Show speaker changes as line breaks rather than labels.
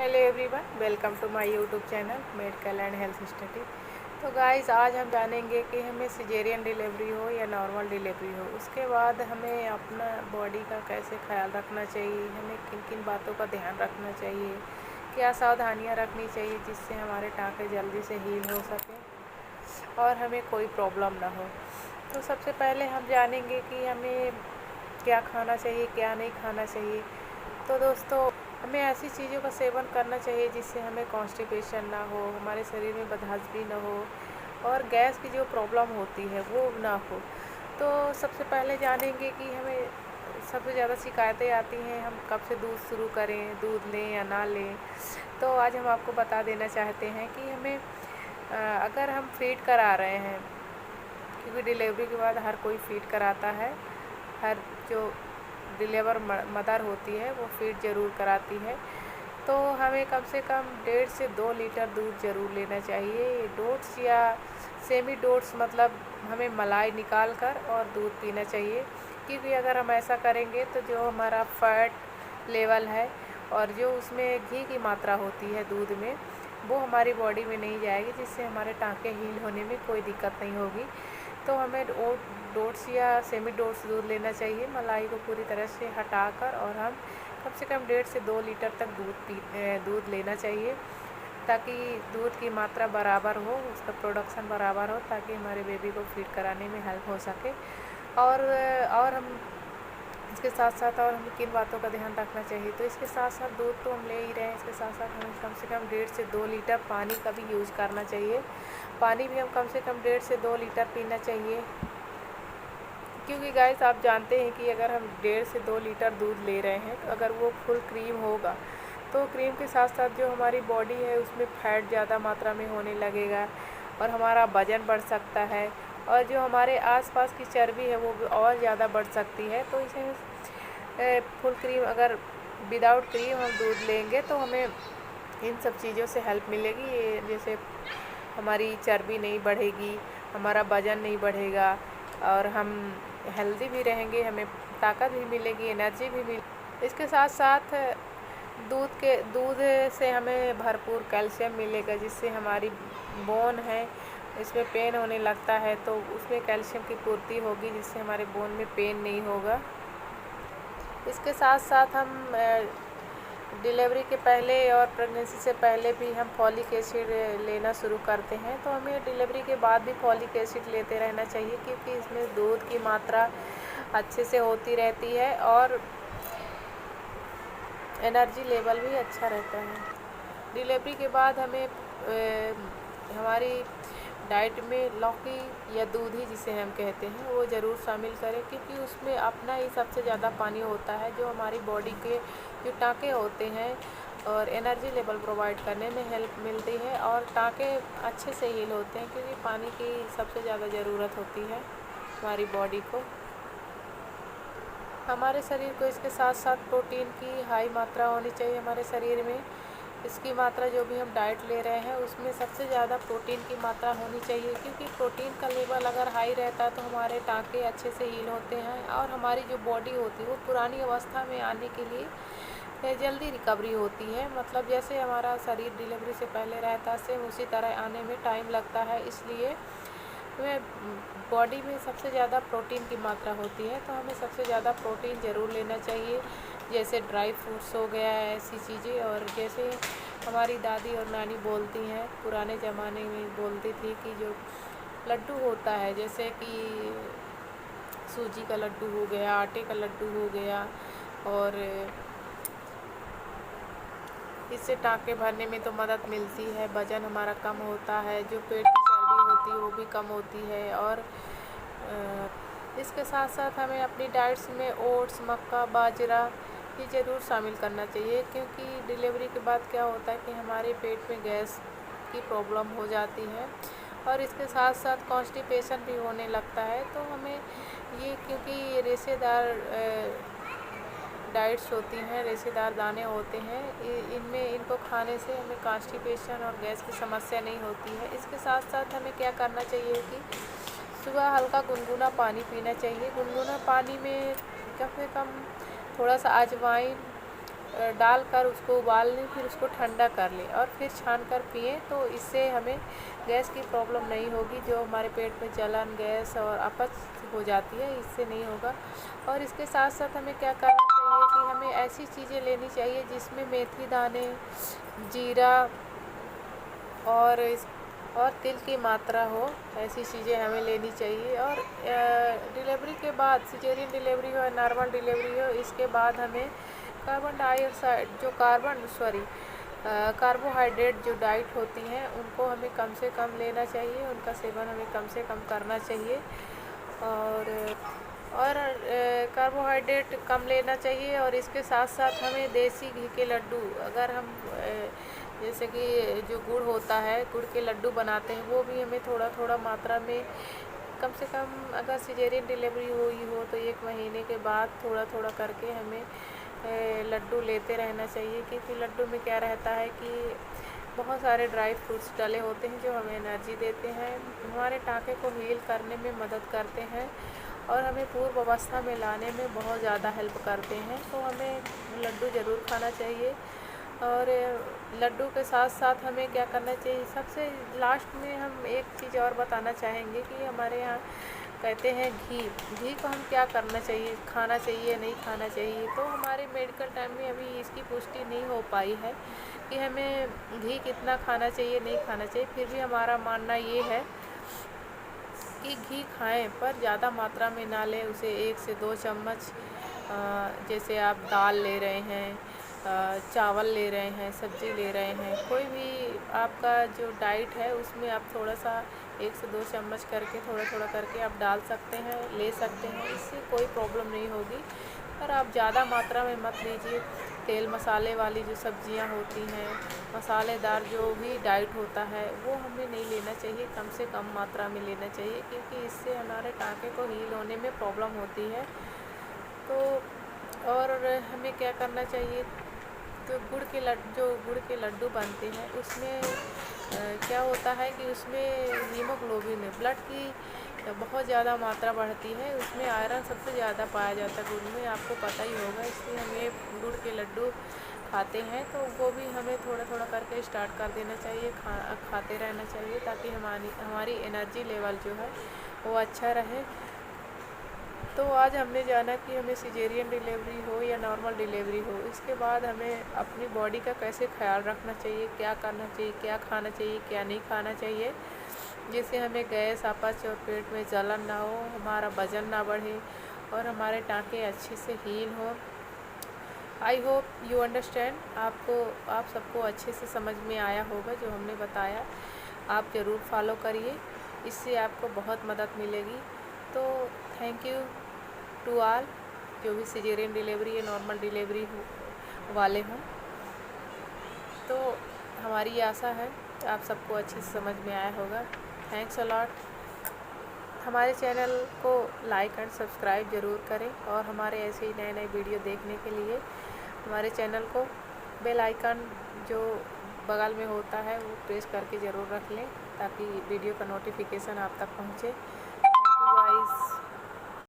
Hello everyone, welcome to my YouTube channel medical and health study. तो guys, आज हम जानेंगे कि हमें सिजेरियन डिलीवरी हो या नॉर्मल डिलीवरी हो, उसके बाद हमें अपना बॉडी का कैसे ख्याल रखना चाहिए, हमें किन किन बातों का ध्यान रखना चाहिए, क्या सावधानियां रखनी चाहिए जिससे हमारे टाँके जल्दी से हील हो सकें और हमें कोई प्रॉब्लम ना हो। तो सबसे पहले हम जानेंगे कि हमें क्या खाना चाहिए, क्या नहीं खाना चाहिए। तो दोस्तों, हमें ऐसी चीज़ों का सेवन करना चाहिए जिससे हमें कॉन्स्टिपेशन ना हो, हमारे शरीर में बदहज़मी ना हो और गैस की जो प्रॉब्लम होती है वो ना हो। तो सबसे पहले जानेंगे कि हमें सबसे ज़्यादा शिकायतें आती हैं, हम कब से दूध शुरू करें, दूध लें या ना लें। तो आज हम आपको बता देना चाहते हैं कि हमें अगर हम फीड करा रहे हैं, क्योंकि डिलीवरी के बाद हर कोई फीड कराता है, हर जो डिलीवर मदर होती है वो फीड ज़रूर कराती है। तो हमें कम से कम 1.5 से 2 लीटर दूध ज़रूर लेना चाहिए। डोट्स या सेमी डोट्स, मतलब हमें मलाई निकाल कर और दूध पीना चाहिए, क्योंकि अगर हम ऐसा करेंगे तो जो हमारा फैट लेवल है और जो उसमें घी की मात्रा होती है दूध में, वो हमारी बॉडी में नहीं जाएगी, जिससे हमारे टाँके हील होने में कोई दिक्कत नहीं होगी। तो हमें डोट्स या सेमी डोट्स दूध लेना चाहिए, मलाई को पूरी तरह से हटाकर, और हम कम से कम 1.5 से 2 लीटर तक दूध लेना चाहिए, ताकि दूध की मात्रा बराबर हो, उसका प्रोडक्शन बराबर हो, ताकि हमारे बेबी को फीड कराने में हेल्प हो सके। और हम इसके साथ साथ और हमें किन बातों का ध्यान रखना चाहिए, तो इसके साथ साथ दूध तो हम ले ही रहे हैं, इसके साथ साथ हमें कम से कम 1.5 से 2 लीटर पानी का भी यूज़ करना चाहिए। पानी भी हम कम से कम 1.5 से 2 लीटर पीना चाहिए, क्योंकि गाइस आप जानते हैं कि अगर हम 1.5 से 2 लीटर दूध ले रहे हैं, तो अगर वो फुल क्रीम होगा तो क्रीम के साथ साथ जो हमारी बॉडी है उसमें फैट ज़्यादा मात्रा में होने लगेगा और हमारा वज़न बढ़ सकता है, और जो हमारे आसपास की चर्बी है वो भी और ज़्यादा बढ़ सकती है। तो इसे फुल क्रीम, अगर विदाउट क्रीम हम दूध लेंगे तो हमें इन सब चीज़ों से हेल्प मिलेगी। ये जैसे हमारी चर्बी नहीं बढ़ेगी, हमारा वज़न नहीं बढ़ेगा और हम हेल्दी भी रहेंगे, हमें ताकत भी मिलेगी, एनर्जी भी मिलेगी। इसके साथ साथ दूध से हमें भरपूर कैल्शियम मिलेगा, जिससे हमारी बोन है, इसमें पेन होने लगता है तो उसमें कैल्शियम की पूर्ति होगी, जिससे हमारे बोन में पेन नहीं होगा। इसके साथ साथ हम डिलीवरी के पहले और प्रेगनेंसी से पहले भी हम फॉलिक एसिड लेना शुरू करते हैं, तो हमें डिलीवरी के बाद भी फॉलिक एसिड लेते रहना चाहिए, क्योंकि इसमें दूध की मात्रा अच्छे से होती रहती है और एनर्जी लेवल भी अच्छा रहता है। डिलीवरी के बाद हमें हमारी डाइट में लौकी या दूधी जिसे हम कहते हैं वो ज़रूर शामिल करें, क्योंकि उसमें अपना ही सबसे ज़्यादा पानी होता है, जो हमारी बॉडी के जो टाँके होते हैं और एनर्जी लेवल प्रोवाइड करने में हेल्प मिलती है और टाँके अच्छे से हील होते हैं, क्योंकि पानी की सबसे ज़्यादा ज़रूरत होती है हमारी बॉडी को। हमारे शरीर को इसके साथ साथ प्रोटीन की हाई मात्रा होनी चाहिए हमारे शरीर में। इसकी मात्रा जो भी हम डाइट ले रहे हैं उसमें सबसे ज़्यादा प्रोटीन की मात्रा होनी चाहिए, क्योंकि प्रोटीन का लेवल अगर हाई रहता है तो हमारे टाँके अच्छे से हील होते हैं और हमारी जो बॉडी होती है वो पुरानी अवस्था में आने के लिए जल्दी रिकवरी होती है। मतलब जैसे हमारा शरीर डिलीवरी से पहले रहता है, सेम उसी तरह आने में टाइम लगता है, इसलिए हमें बॉडी में सबसे ज़्यादा प्रोटीन की मात्रा होती है, तो हमें सबसे ज़्यादा प्रोटीन ज़रूर लेना चाहिए, जैसे ड्राई फ्रूट्स हो गया है, ऐसी चीज़ें। और जैसे हमारी दादी और नानी बोलती हैं, पुराने ज़माने में बोलती थी कि जो लड्डू होता है, जैसे कि सूजी का लड्डू हो गया, आटे का लड्डू हो गया, और इससे टाँके भरने में तो मदद मिलती है, वज़न हमारा कम होता है, जो पेट की चर्बी होती है वो भी कम होती है। और इसके साथ साथ हमें अपनी डाइट्स में ओट्स, मक्का, बाजरा ये ज़रूर शामिल करना चाहिए, क्योंकि डिलीवरी के बाद क्या होता है कि हमारे पेट में गैस की प्रॉब्लम हो जाती है और इसके साथ साथ कॉन्स्टिपेशन भी होने लगता है। तो हमें ये, क्योंकि रेशेदार डाइट्स होती हैं, रेशेदार दाने होते हैं, इनमें इनको खाने से हमें कॉन्स्टिपेशन और गैस की समस्या नहीं होती है। इसके साथ साथ हमें क्या करना चाहिए कि सुबह हल्का गुनगुना पानी पीना चाहिए। गुनगुना पानी में कम से कम थोड़ा सा अजवाइन डालकर उसको उबाल लें, फिर उसको ठंडा कर लें और फिर छान कर पिएँ। तो इससे हमें गैस की प्रॉब्लम नहीं होगी, जो हमारे पेट में जलन, गैस और अपच हो जाती है, इससे नहीं होगा। और इसके साथ साथ हमें क्या करना चाहिए कि हमें ऐसी चीज़ें लेनी चाहिए जिसमें मेथी दाने, जीरा और तिल की मात्रा हो, ऐसी चीज़ें हमें लेनी चाहिए। और डिलीवरी के बाद, सिजेरियन डिलीवरी हो या नॉर्मल डिलीवरी हो, इसके बाद हमें कार्बोहाइड्रेट जो डाइट होती हैं उनको हमें कम से कम लेना चाहिए, उनका सेवन हमें कम से कम करना चाहिए। और कार्बोहाइड्रेट कम लेना चाहिए। और इसके साथ साथ हमें देसी घी के लड्डू, अगर हम जैसे कि जो गुड़ होता है, गुड़ के लड्डू बनाते हैं, वो भी हमें थोड़ा थोड़ा मात्रा में कम से कम, अगर सिजेरियन डिलीवरी हुई हो तो 1 महीने के बाद थोड़ा थोड़ा करके हमें लड्डू लेते रहना चाहिए। क्योंकि लड्डू में क्या रहता है कि बहुत सारे ड्राई फ्रूट्स डले होते हैं जो हमें एनर्जी देते हैं, हमारे टाँके को हील करने में मदद करते हैं और हमें पूर्व अवस्था में लाने में बहुत ज़्यादा हेल्प करते हैं। तो हमें लड्डू ज़रूर खाना चाहिए। और लड्डू के साथ साथ हमें क्या करना चाहिए, सबसे लास्ट में हम एक चीज़ और बताना चाहेंगे कि हमारे यहाँ कहते हैं घी को हम क्या करना चाहिए, खाना चाहिए नहीं खाना चाहिए। तो हमारे मेडिकल टाइम में अभी इसकी पुष्टि नहीं हो पाई है कि हमें घी कितना खाना चाहिए नहीं खाना चाहिए। फिर भी हमारा मानना ये है कि घी खाएं पर ज़्यादा मात्रा में ना लें, उसे 1 से 2 चम्मच, जैसे आप दाल ले रहे हैं, चावल ले रहे हैं, सब्ज़ी ले रहे हैं, कोई भी आपका जो डाइट है उसमें आप थोड़ा सा 1 से 2 चम्मच करके थोड़ा थोड़ा करके आप डाल सकते हैं, ले सकते हैं, इससे कोई प्रॉब्लम नहीं होगी। पर आप ज़्यादा मात्रा में मत लीजिए। तेल मसाले वाली जो सब्जियां होती हैं, मसालेदार जो भी डाइट होता है, वो हमें नहीं लेना चाहिए, कम से कम मात्रा में लेना चाहिए, क्योंकि इससे हमारे टाँके को हील होने में प्रॉब्लम होती है। तो और हमें क्या करना चाहिए, तो गुड़ के लड्डू बनते हैं उसमें क्या होता है कि उसमें हीमोग्लोबिन, ब्लड की बहुत ज़्यादा मात्रा बढ़ती है, उसमें आयरन सबसे ज़्यादा पाया जाता है गुड़ में, आपको पता ही होगा। इसलिए हमें गुड़ के लड्डू खाते हैं तो वो भी हमें थोड़ा थोड़ा करके स्टार्ट कर देना चाहिए, खाते रहना चाहिए, ताकि हमारी एनर्जी लेवल जो है वो अच्छा रहे। तो आज हमने जाना कि हमें सिजेरियन डिलीवरी हो या नॉर्मल डिलीवरी हो, इसके बाद हमें अपनी बॉडी का कैसे ख्याल रखना चाहिए, क्या करना चाहिए, क्या खाना चाहिए, क्या नहीं खाना चाहिए, जिससे हमें गैस, अपच और पेट में जलन ना हो, हमारा वज़न ना बढ़े और हमारे टाँके अच्छे से हील हो। आई होप यू अंडरस्टैंड, आप सबको अच्छे से समझ में आया होगा जो हमने बताया। आप ज़रूर फॉलो करिए, इससे आपको बहुत मदद मिलेगी। तो थैंक यू टू ऑल, जो भी सिजेरियन डिलीवरी या नॉर्मल डिलीवरी वाले हों। तो हमारी आशा है आप सबको अच्छे से समझ में आया होगा। Thanks a lot. हमारे चैनल को लाइक एंड सब्सक्राइब ज़रूर करें और हमारे ऐसे ही नए नए वीडियो देखने के लिए हमारे चैनल को बेल आइकन जो बगल में होता है वो प्रेस करके ज़रूर रख लें, ताकि वीडियो का नोटिफिकेशन आप तक पहुँचे। Thank you guys.